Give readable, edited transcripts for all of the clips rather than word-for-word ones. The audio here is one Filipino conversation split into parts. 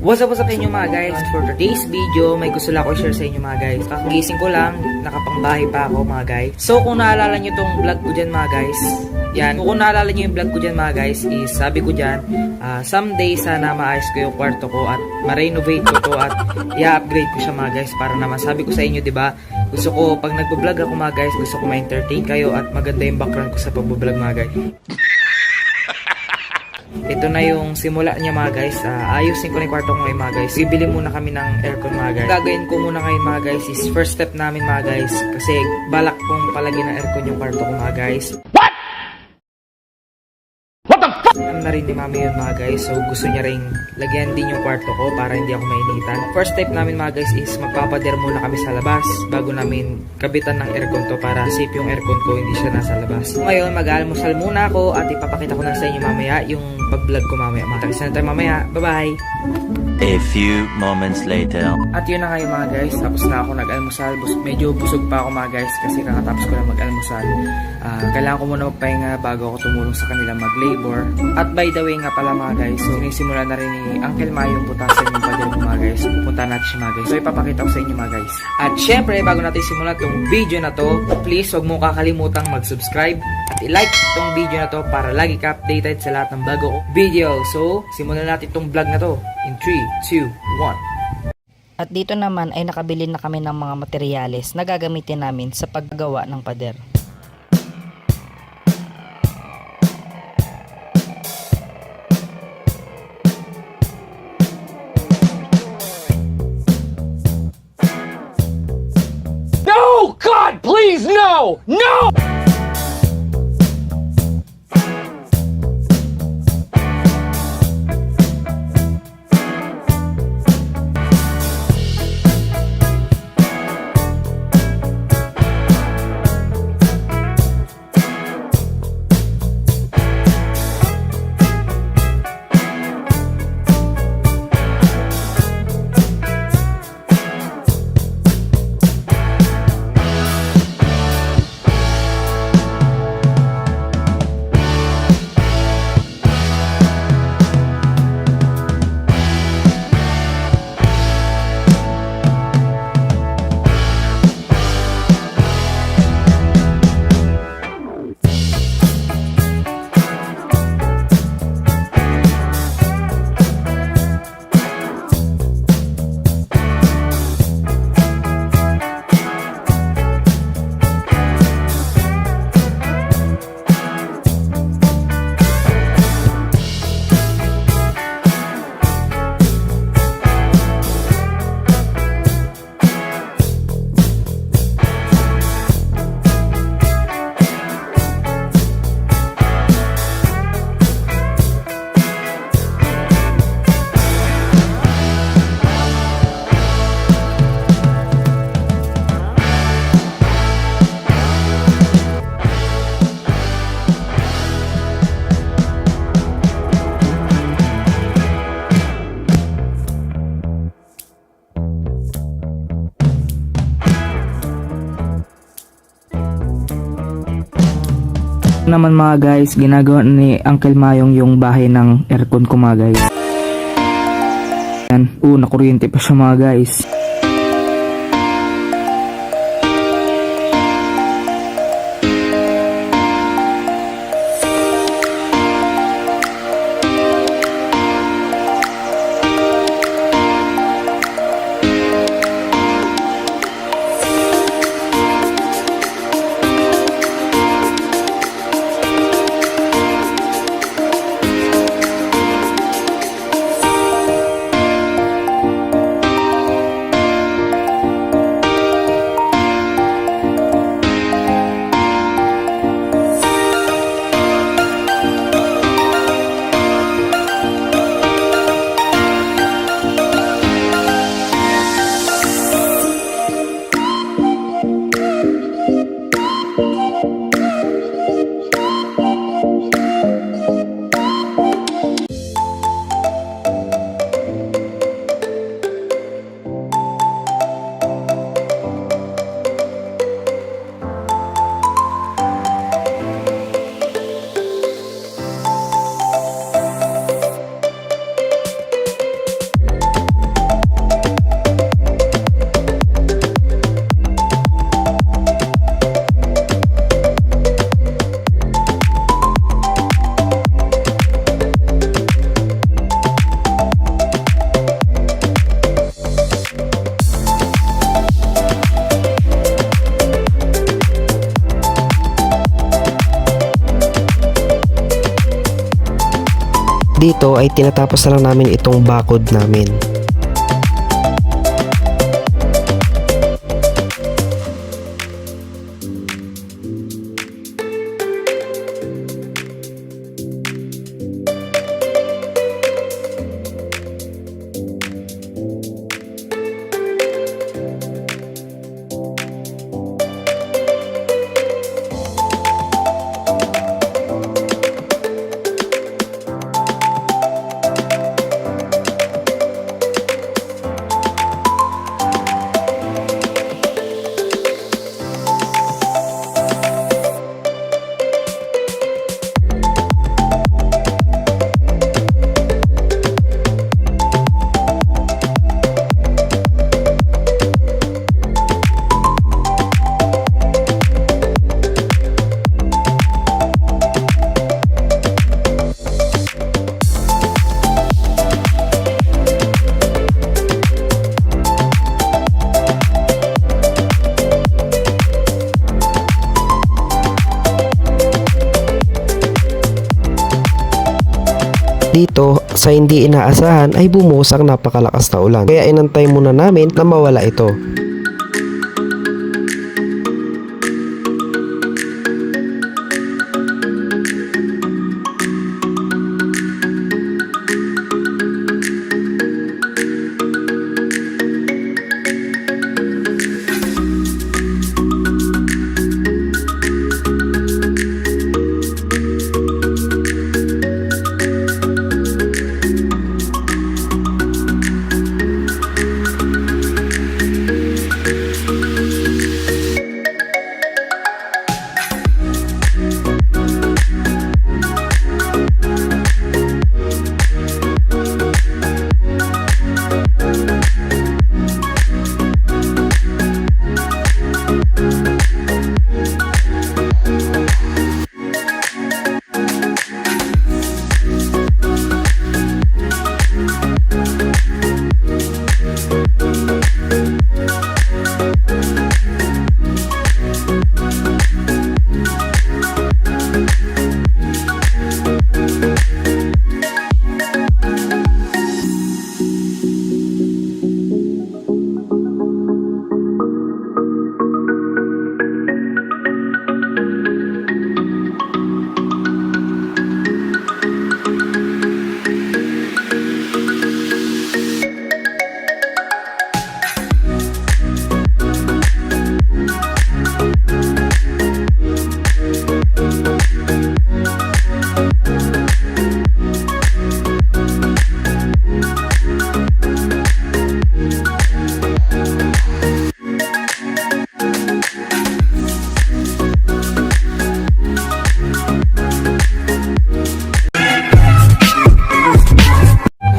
What's up sa inyo mga guys? For today's video, may gusto lang ako share sa inyo mga guys. Kakagising ko lang, nakapangbahay pa ako mga guys. So kung naalala nyo tong vlog ko dyan mga guys, yan, kung naalala nyo yung vlog ko dyan mga guys, is sabi ko dyan, someday sana maayos ko yung kwarto ko at ma-renovate ko to at i-upgrade ko siya mga guys. Para naman sabi ko sa inyo, diba, gusto ko pag nagbo-vlog ako mga guys, gusto ko ma-entertain kayo at maganda yung background ko sa pagbo-vlog mga guys. Ito na yung simula niya mga guys. Ayusin ko na yung kwarto ko ngayon mga guys. Bibili muna kami ng aircon mga guys. Gagawin ko muna ngayon mga guys is first step namin mga guys. Kasi balak kong palagyan ng aircon yung kwarto ko mga guys. What? What the fuck? Alam na rin ni mami yun mga guys. So gusto niya rin lagyan din yung kwarto ko para hindi ako mainitan. First step namin mga guys is magpapader muna kami sa labas bago namin kabitan ng aircon to para safe yung aircon ko, hindi siya nasa labas. So, ngayon mag-almusal muna ako at ipapakita ko na sa inyo mamaya yung pag-vlog ko mamaya. Matagis na tayo mamaya. Bye-bye! A few moments later. At yun na kayo mga guys. Tapos na ako nag-almusal. Medyo busog pa ako mga guys kasi kakatapos ko lang mag-almusal. Kailangan ko muna magpahinga bago ako tumulong sa kanila mag-labor. At by the way nga pala mga guys, so sinisimula na rin ni Uncle Mayo yung putasan yung pader ko mga guys. Pupunta natin siya mga guys. So ipapakita ko sa inyo mga guys. At syempre bago natin simulan tong video na to, please huwag mo kakalimutan mag-subscribe at i-like tong video na to para lagi ka updated sa lahat ng bago ko video. So simulan natin tong vlog na to in 3, 2, 1. At dito naman ay nakabili na kami ng mga materyales na gagamitin namin sa paggawa ng pader. No! God, please, no! No! Naman mga guys, ginagawa ni Uncle Mayong yung bahay ng aircon ko mga guys. Yan, nakuryente pa siya mga guys. dito ay tinatapos na lang namin itong bakod namin. Dito, sa hindi inaasahan ay bumuhos ang napakalakas na ulan. Kaya inantay muna namin na mawala ito.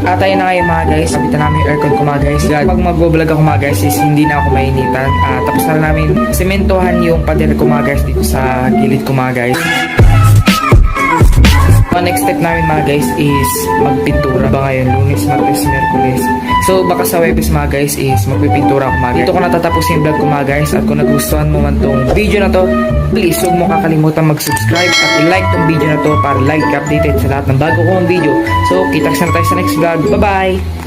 At ayun na ngayon mga guys, sabitan namin yung aircon ko mga guys. Pag mag-vlog ako mga guys is hindi na ako mainitan. Tapos na namin sementohan yung pader ko mga guys dito sa gilid ko mga guys. Ang next step namin mga guys is magpintura ba ngayon, Lunes, Martes, Miyerkules. So baka sa Webes mga guys is magpipintura ako mga guys. Dito ko natatapos yung vlog ko mga guys. At kung nagustuhan mo man tong video na to, please huwag mo kakalimutan mag-subscribe at i-like tong video na to para like updated sa lahat ng bago kong video. So kita na tayo sa next vlog. Bye bye!